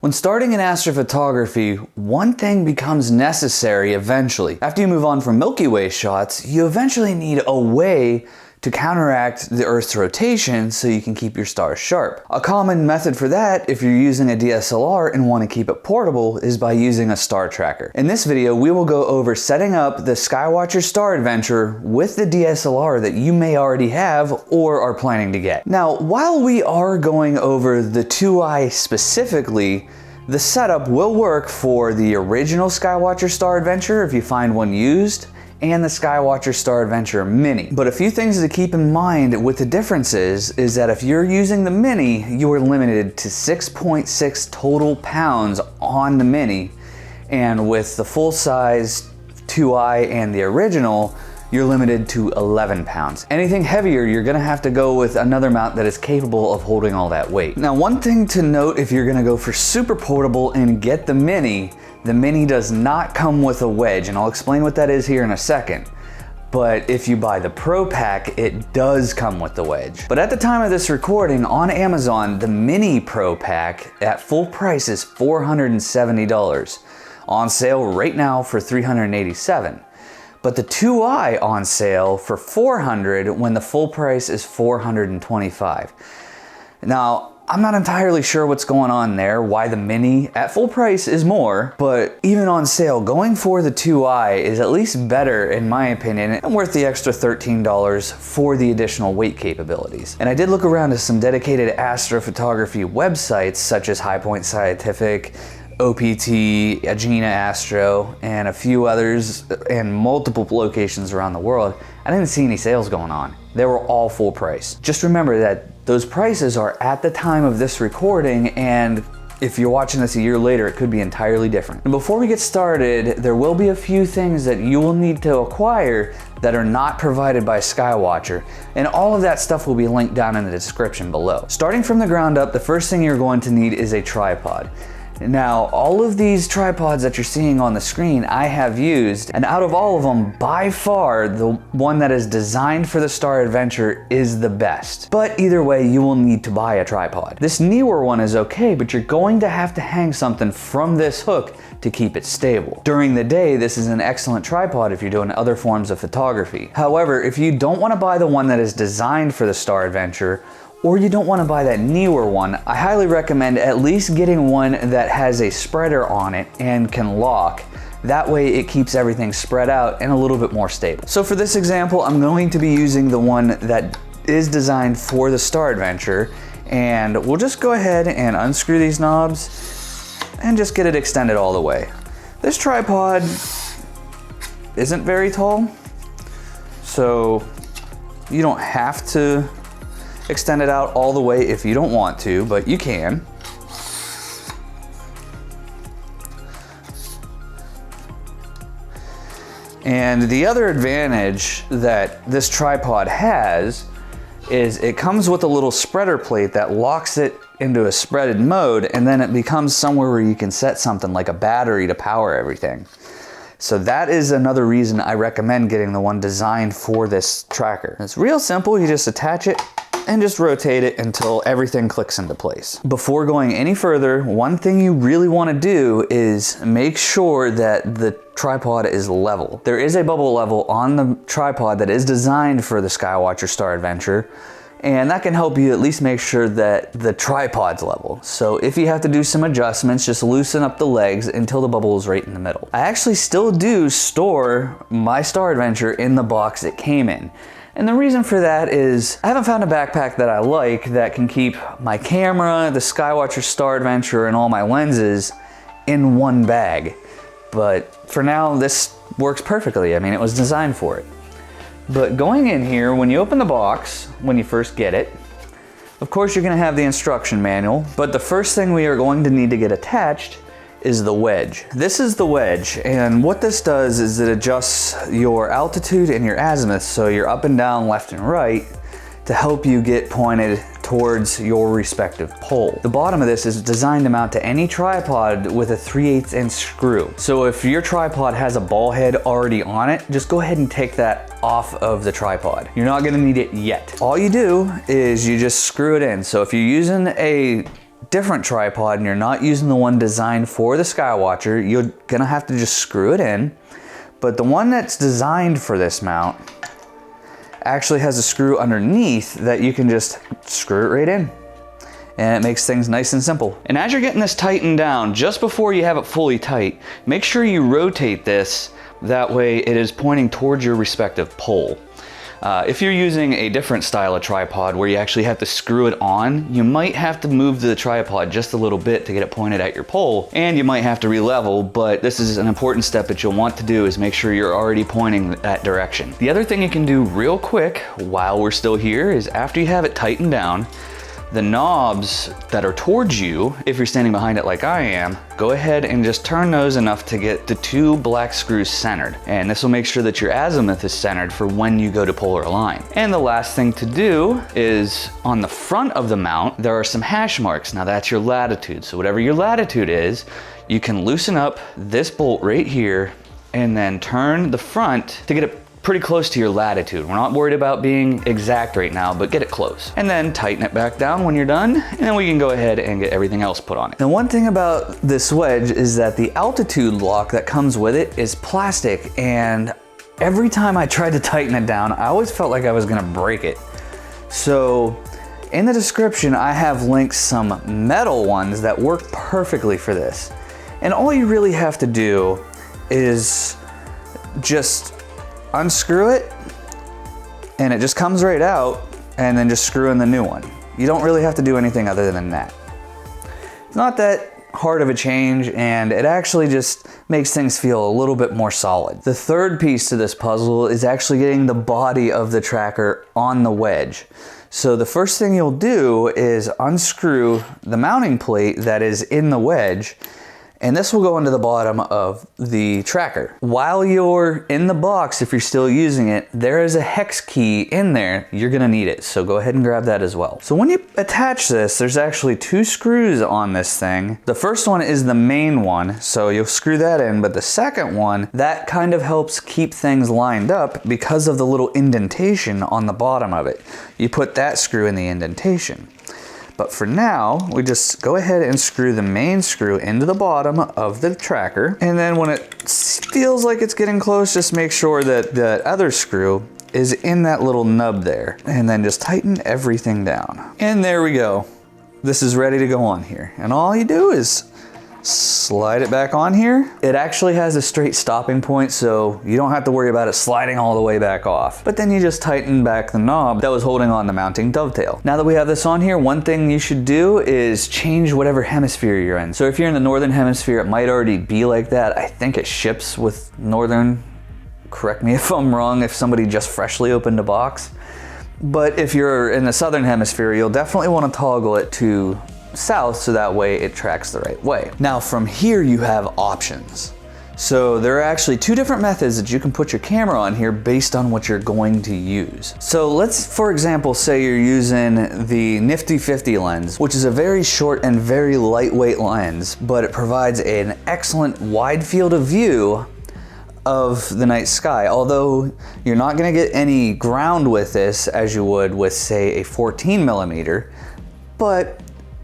When starting in astrophotography, one thing becomes necessary eventually. After you move on from Milky Way shots, you eventually need a way to counteract the Earth's rotation so you can keep your stars sharp. A common method for that, if you're using a DSLR and want to keep it portable, is by using a star tracker. In this video, we will go over setting up the Skywatcher Star Adventurer with the DSLR that you may already have or are planning to get. Now, while we are going over the 2i specifically, the setup will work for the original Skywatcher Star Adventurer if you find one used, and the Skywatcher Star Adventurer Mini. But a few things to keep in mind with the differences is that if you're using the Mini, you are limited to 6.6 total pounds on the Mini, and with the full size 2i and the original, you're limited to 11 pounds. Anything heavier, you're gonna have to go with another mount that is capable of holding all that weight. Now, one thing to note if you're gonna go for super portable and get the Mini does not come with a wedge, and I'll explain what that is here in a second. But if you buy the Pro Pack, it does come with the wedge. But at the time of this recording, on Amazon, the Mini Pro Pack at full price is $470. On sale right now for $387. But the 2i on sale for $400 when the full price is $425. Now, I'm not entirely sure what's going on there, why the Mini at full price is more, but even on sale, going for the 2i is at least better in my opinion and worth the extra $13 for the additional weight capabilities. And I did look around to some dedicated astrophotography websites such as High Point Scientific, OPT, Agena Astro, and a few others in multiple locations around the world. I didn't see any sales going on. They were all full price. Just remember that those prices are at the time of this recording, and if you're watching this a year later, it could be entirely different. And before we get started, there will be a few things that you will need to acquire that are not provided by Skywatcher, and all of that stuff will be linked down in the description below. Starting from the ground up, the first thing you're going to need is a tripod. Now, all of these tripods that you're seeing on the screen, I have used, and out of all of them, by far, the one that is designed for the Star Adventurer is the best. But either way, you will need to buy a tripod. This newer one is okay, but you're going to have to hang something from this hook to keep it stable. During the day, this is an excellent tripod if you're doing other forms of photography. However, if you don't want to buy the one that is designed for the Star Adventurer, or you don't want to buy that newer one, I highly recommend at least getting one that has a spreader on it and can lock. That way it keeps everything spread out and a little bit more stable. So for this example, I'm going to be using the one that is designed for the Star Adventurer, and we'll just go ahead and unscrew these knobs and just get it extended all the way. This tripod isn't very tall, so you don't have to extend it out all the way if you don't want to, but you can. And the other advantage that this tripod has is it comes with a little spreader plate that locks it into a spreaded mode, and then it becomes somewhere where you can set something like a battery to power everything. So that is another reason I recommend getting the one designed for this tracker. It's real simple, you just attach it and just rotate it until everything clicks into place. Before going any further, one thing you really want to do is make sure that the tripod is level. There is a bubble level on the tripod that is designed for the Skywatcher Star Adventurer, and that can help you at least make sure that the tripod's level. So if you have to do some adjustments, just loosen up the legs until the bubble is right in the middle. I actually still do store my Star Adventurer in the box it came in. And the reason for that is I haven't found a backpack that I like that can keep my camera, the Skywatcher Star Adventurer, and all my lenses in one bag. But for now, this works perfectly. I mean, it was designed for it. But going in here, when you open the box, when you first get it, of course you're gonna have the instruction manual, but the first thing we are going to need to get attached is the wedge. This is the wedge, and what this does is it adjusts your altitude and your azimuth, so you're up and down, left and right, to help you get pointed towards your respective pole. The bottom of this is designed to mount to any tripod with a 3/8 inch screw. So if your tripod has a ball head already on it, just go ahead and take that off of the tripod. You're not gonna need it yet. All you do is you just screw it in. So if you're using a different tripod and you're not using the one designed for the Skywatcher, you're gonna have to just screw it in. But the one that's designed for this mount actually has a screw underneath that you can just screw it right in. And it makes things nice and simple. And as you're getting this tightened down, just before you have it fully tight, make sure you rotate this, that way it is pointing towards your respective pole. If you're using a different style of tripod where you actually have to screw it on, you might have to move the tripod just a little bit to get it pointed at your pole, and you might have to re-level, but this is an important step that you'll want to do is make sure you're already pointing that direction. The other thing you can do real quick while we're still here is after you have it tightened down, the knobs that are towards you, if you're standing behind it like I am, go ahead and just turn those enough to get the 2 black screws centered. And this will make sure that your azimuth is centered for when you go to polar align. And the last thing to do is on the front of the mount, there are some hash marks. Now that's your latitude. So whatever your latitude is, you can loosen up this bolt right here and then turn the front to get it pretty close to your latitude. We're not worried about being exact right now, but get it close. And then tighten it back down when you're done, and then we can go ahead and get everything else put on it. Now, one thing about this wedge is that the altitude lock that comes with it is plastic, and every time I tried to tighten it down, I always felt like I was gonna break it. So in the description, I have linked some metal ones that work perfectly for this. And all you really have to do is just unscrew it, and it just comes right out, and then just screw in the new one. You don't really have to do anything other than that. It's not that hard of a change, and it actually just makes things feel a little bit more solid. The third piece to this puzzle is actually getting the body of the tracker on the wedge. So the first thing you'll do is unscrew the mounting plate that is in the wedge, and this will go into the bottom of the tracker. While you're in the box, if you're still using it, there is a hex key in there. You're gonna need it, so go ahead and grab that as well. So when you attach this, there's actually 2 screws on this thing. The first one is the main one, so you'll screw that in, but the second one, that kind of helps keep things lined up because of the little indentation on the bottom of it. You put that screw in the indentation. But for now, we just go ahead and screw the main screw into the bottom of the tracker. And then when it feels like it's getting close, just make sure that the other screw is in that little nub there. And then just tighten everything down. And there we go. This is ready to go on here. And all you do is slide it back on here. It actually has a straight stopping point, so you don't have to worry about it sliding all the way back off. But then you just tighten back the knob that was holding on the mounting dovetail. Now that we have this on here, one thing you should do is change whatever hemisphere you're in. So if you're in the northern hemisphere, it might already be like that. I think it ships with northern. Correct me if I'm wrong, if somebody just freshly opened a box. But if you're in the southern hemisphere, you'll definitely want to toggle it to south so that way it tracks the right way. Now from here you have options. So there are actually 2 different methods that you can put your camera on here based on what you're going to use. So let's, for example, say you're using the Nifty 50 lens, which is a very short and very lightweight lens, but it provides an excellent wide field of view of the night sky. Although you're not gonna get any ground with this as you would with, say, a 14mm, but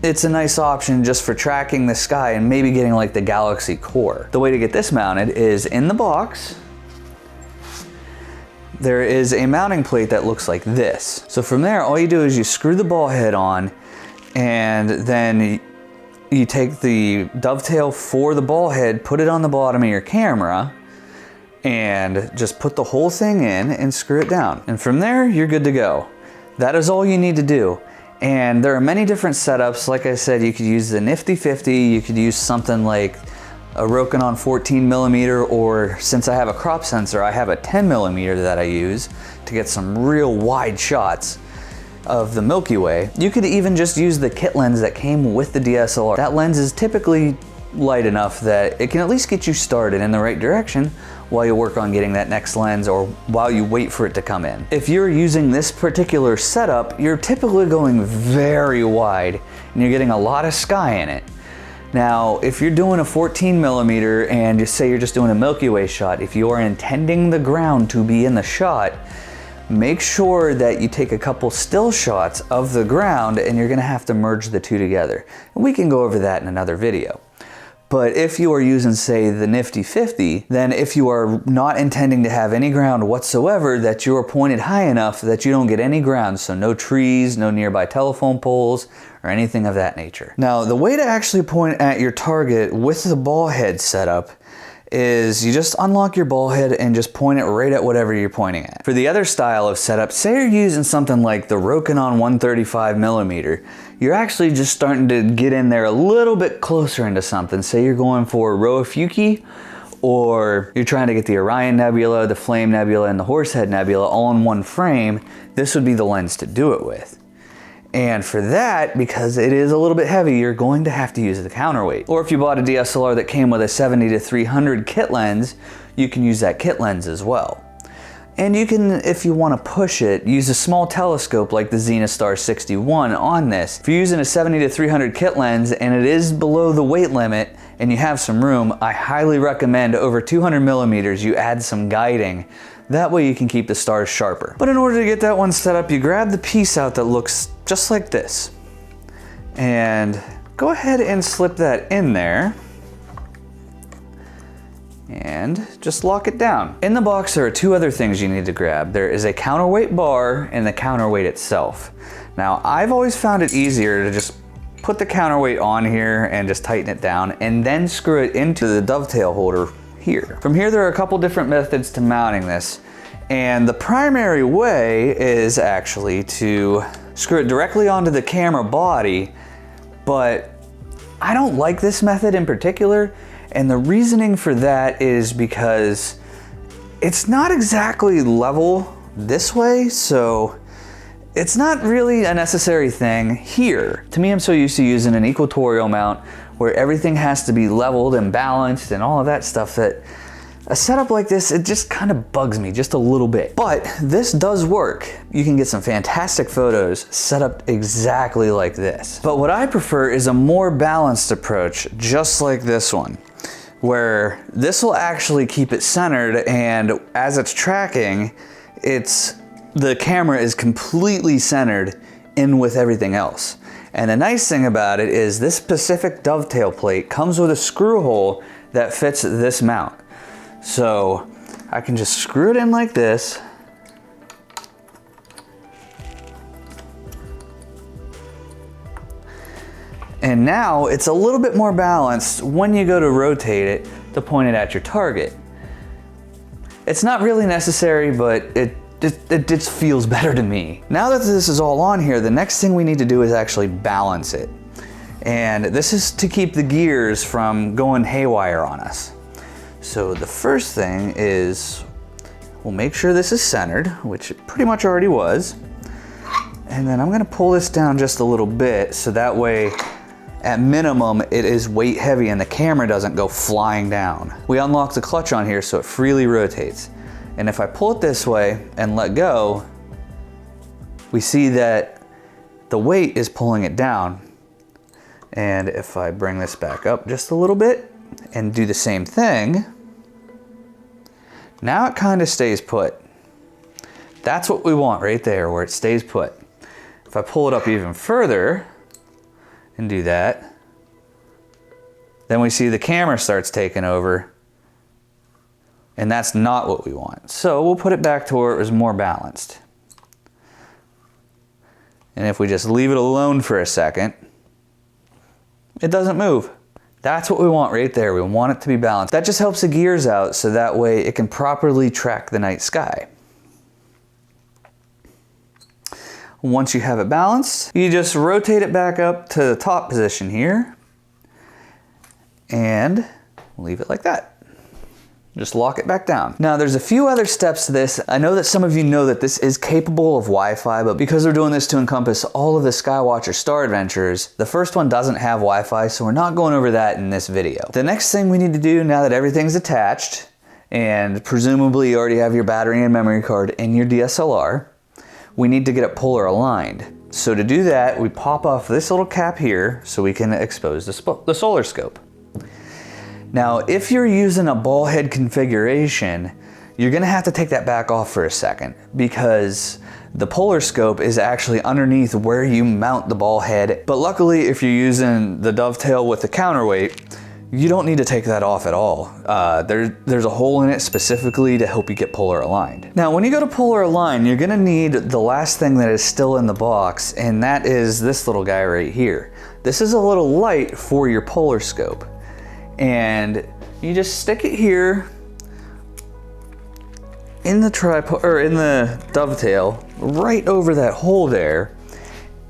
it's a nice option just for tracking the sky and maybe getting like the galaxy core. The way to get this mounted is in the box. There is a mounting plate that looks like this. So from there, all you do is you screw the ball head on, and then you take the dovetail for the ball head, put it on the bottom of your camera, and just put the whole thing in and screw it down. And from there, you're good to go. That is all you need to do. And there are many different setups. Like I said, you could use the Nifty 50, you could use something like a Rokinon 14mm, or since I have a crop sensor, I have a 10mm that I use to get some real wide shots of the Milky Way. You could even just use the kit lens that came with the DSLR. That lens is typically light enough that it can at least get you started in the right direction while you work on getting that next lens or while you wait for it to come in. If you're using this particular setup, you're typically going very wide and you're getting a lot of sky in it. Now, if you're doing a 14mm and you say you're just doing a Milky Way shot, if you are intending the ground to be in the shot, make sure that you take a couple still shots of the ground, and you're gonna have to merge the two together. And we can go over that in another video. But if you are using, say, the Nifty 50, then if you are not intending to have any ground whatsoever, that you are pointed high enough that you don't get any ground, so no trees, no nearby telephone poles, or anything of that nature. Now, the way to actually point at your target with the ball head setup is you just unlock your ball head and just point it right at whatever you're pointing at. For the other style of setup, say you're using something like the Rokinon 135mm, you're actually just starting to get in there a little bit closer into something. Say you're going for Roafuki, or you're trying to get the Orion Nebula, the Flame Nebula, and the Horsehead Nebula all in one frame, this would be the lens to do it with. And for that, because it is a little bit heavy, you're going to have to use the counterweight. Or if you bought a DSLR that came with a 70-300 kit lens, you can use that kit lens as well. And you can, if you want to push it, use a small telescope like the Zenithstar 61 on this. If you're using a 70-300 kit lens and it is below the weight limit and you have some room, I highly recommend over 200mm you add some guiding. That way you can keep the stars sharper. But in order to get that one set up, you grab the piece out that looks just like this. And go ahead and slip that in there. And just lock it down. In the box, there are two other things you need to grab. There is a counterweight bar and the counterweight itself. Now, I've always found it easier to just put the counterweight on here and just tighten it down and then screw it into the dovetail holder here. From here, there are a couple different methods to mounting this. And the primary way is actually to screw it directly onto the camera body, but I don't like this method in particular. And the reasoning for that is because it's not exactly level this way, so it's not really a necessary thing here. To me, I'm so used to using an equatorial mount where everything has to be leveled and balanced and all of that stuff that a setup like this, it just kind of bugs me just a little bit. But this does work. You can get some fantastic photos set up exactly like this. But what I prefer is a more balanced approach, just like this one, where this will actually keep it centered, and as it's tracking, the camera is completely centered in with everything else. And the nice thing about it is this specific dovetail plate comes with a screw hole that fits this mount. So I can just screw it in like this. And now it's a little bit more balanced when you go to rotate it to point it at your target. It's not really necessary, but it just feels better to me. Now that this is all on here, the next thing we need to do is actually balance it. And this is to keep the gears from going haywire on us. So the first thing is we'll make sure this is centered, which it pretty much already was. And then I'm gonna pull this down just a little bit so that way, at minimum, it is weight heavy and the camera doesn't go flying down. We unlock the clutch on here so it freely rotates. And if I pull it this way and let go, we see that the weight is pulling it down. And if I bring this back up just a little bit and do the same thing, now it kind of stays put. That's what we want right there, where it stays put. If I pull it up even further and do that, then we see the camera starts taking over, and that's not what we want. So we'll put it back to where it was more balanced. And if we just leave it alone for a second, it doesn't move. That's what we want right there. We want it to be balanced. That just helps the gears out so that way it can properly track the night sky. Once you have it balanced, you just rotate it back up to the top position here and leave it like that. Just lock it back down. Now there's a few other steps to this. I know that some of you know that this is capable of Wi-Fi, but because we're doing this to encompass all of the Skywatcher Star Adventurers, the first one doesn't have Wi-Fi, so we're not going over that in this video. The next thing we need to do now that everything's attached, and presumably you already have your battery and memory card in your DSLR, we need to get it polar aligned. So to do that, we pop off this little cap here so we can expose the solar scope. Now, if you're using a ball head configuration, you're gonna have to take that back off for a second because the polar scope is actually underneath where you mount the ball head. But luckily, if you're using the dovetail with the counterweight, you don't need to take that off at all. There's a hole in it specifically to help you get polar aligned. Now, when you go to polar align, you're gonna need the last thing that is still in the box, and that is this little guy right here. This is a little light for your polar scope. And you just stick it here in the tripod, or in the dovetail, right over that hole there.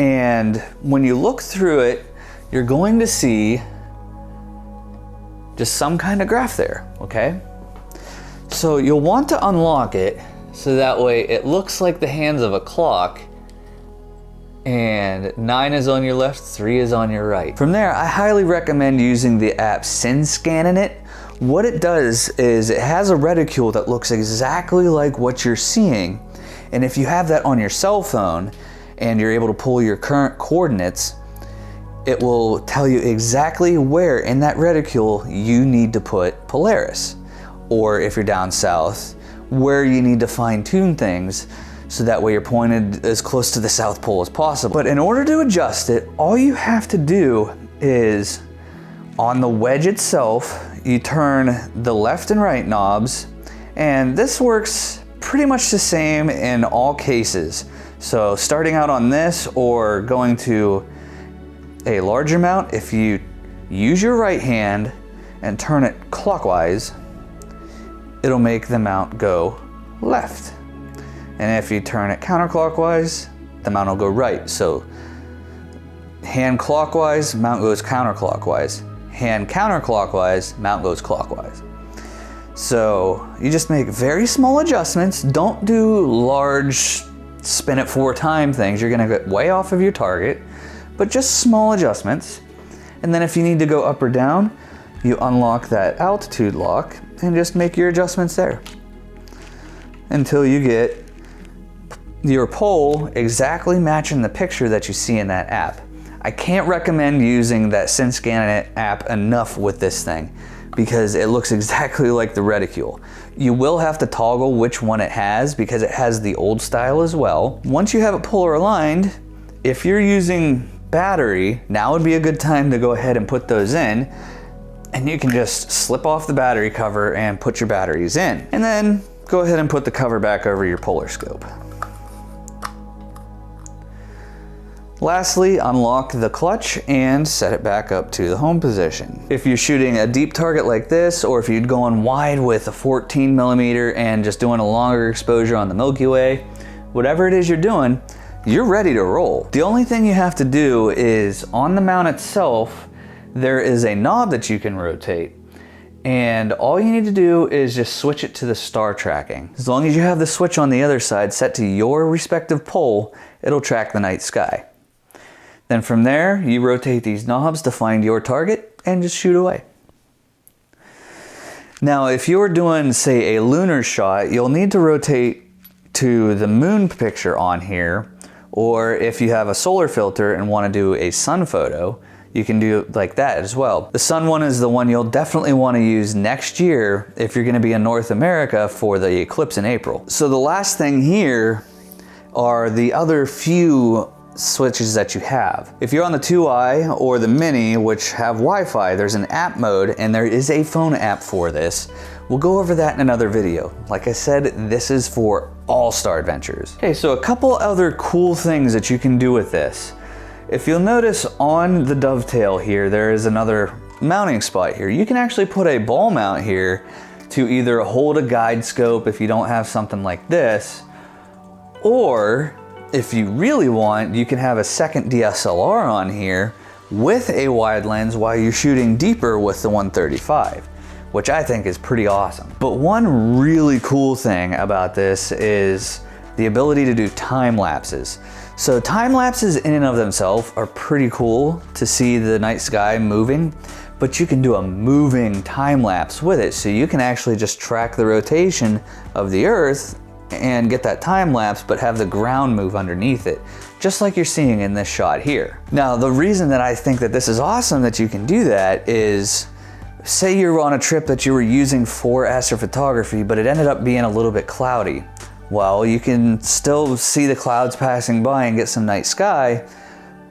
And when you look through it, you're going to see just some kind of graph there, okay? So you'll want to unlock it so that way it looks like the hands of a clock, and 9 is on your left, 3 is on your right. From there, I highly recommend using the app SynScan in it. What it does is it has a reticule that looks exactly like what you're seeing. And if you have that on your cell phone and you're able to pull your current coordinates, it will tell you exactly where in that reticule you need to put Polaris. Or if you're down south, where you need to fine tune things so that way you're pointed as close to the South Pole as possible. But in order to adjust it, all you have to do is on the wedge itself, you turn the left and right knobs, and this works pretty much the same in all cases. So starting out on this or going to a larger mount, if you use your right hand and turn it clockwise, it'll make the mount go left. And if you turn it counterclockwise, the mount will go right. So hand clockwise, mount goes counterclockwise. Hand counterclockwise, mount goes clockwise. So you just make very small adjustments. Don't do large spin it 4 times things. You're gonna get way off of your target, but just small adjustments. And then if you need to go up or down, you unlock that altitude lock and just make your adjustments there until you get your pole exactly matching the picture that you see in that app. I can't recommend using that SynScan app enough with this thing because it looks exactly like the reticule. You will have to toggle which one it has because it has the old style as well. Once you have it polar aligned, if you're using battery, now would be a good time to go ahead and put those in, and you can just slip off the battery cover and put your batteries in. And then go ahead and put the cover back over your polar scope. Lastly, unlock the clutch and set it back up to the home position. If you're shooting a deep target like this, or if you're going wide with a 14mm and just doing a longer exposure on the Milky Way, whatever it is you're doing, you're ready to roll. The only thing you have to do is on the mount itself, there is a knob that you can rotate. And all you need to do is just switch it to the star tracking. As long as you have the switch on the other side set to your respective pole, it'll track the night sky. Then from there, you rotate these knobs to find your target and just shoot away. Now, if you're doing, say, a lunar shot, you'll need to rotate to the moon picture on here, or if you have a solar filter and want to do a sun photo, you can do it like that as well. The sun one is the one you'll definitely want to use next year if you're going to be in North America for the eclipse in April. So the last thing here are the other few switches that you have. If you're on the 2i or the mini, which have Wi-Fi, there's an app mode and there is a phone app for this. We'll go over that in another video. Like I said, this is for all Star Adventurers. Okay, so a couple other cool things that you can do with this. If you'll notice on the dovetail here, there is another mounting spot here. You can actually put a ball mount here to either hold a guide scope if you don't have something like this, or if you really want, you can have a second DSLR on here with a wide lens while you're shooting deeper with the 135, which I think is pretty awesome. But one really cool thing about this is the ability to do time lapses. So time lapses in and of themselves are pretty cool to see the night sky moving, but you can do a moving time lapse with it. So you can actually just track the rotation of the Earth and get that time lapse, but have the ground move underneath it, just like you're seeing in this shot here. Now, the reason that I think that this is awesome that you can do that is say you're on a trip that you were using for astrophotography, but it ended up being a little bit cloudy. Well, you can still see the clouds passing by and get some night sky,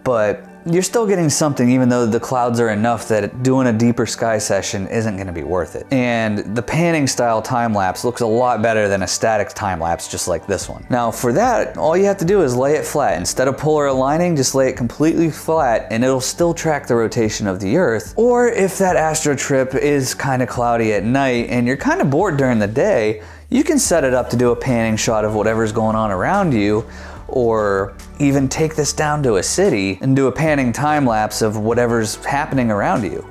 but you're still getting something even though the clouds are enough that doing a deeper sky session isn't going to be worth it. And the panning style time-lapse looks a lot better than a static time-lapse just like this one. Now for that, all you have to do is lay it flat. Instead of polar aligning, just lay it completely flat and it'll still track the rotation of the Earth. Or if that astro trip is kind of cloudy at night and you're kind of bored during the day, you can set it up to do a panning shot of whatever's going on around you, or even take this down to a city and do a panning time lapse of whatever's happening around you.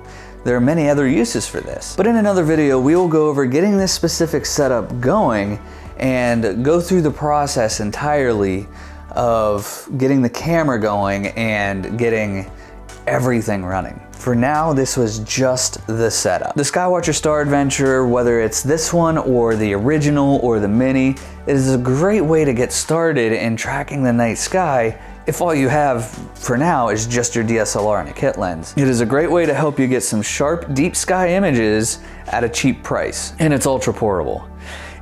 There are many other uses for this. But in another video, we will go over getting this specific setup going and go through the process entirely of getting the camera going and getting everything running. For now, this was just the setup. The Skywatcher Star Adventurer, whether it's this one or the original or the mini, it is a great way to get started in tracking the night sky if all you have for now is just your DSLR and a kit lens. It is a great way to help you get some sharp, deep sky images at a cheap price, and it's ultra portable.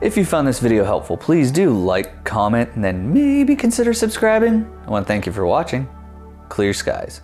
If you found this video helpful, please do like, comment, and then maybe consider subscribing. I want to thank you for watching. Clear skies.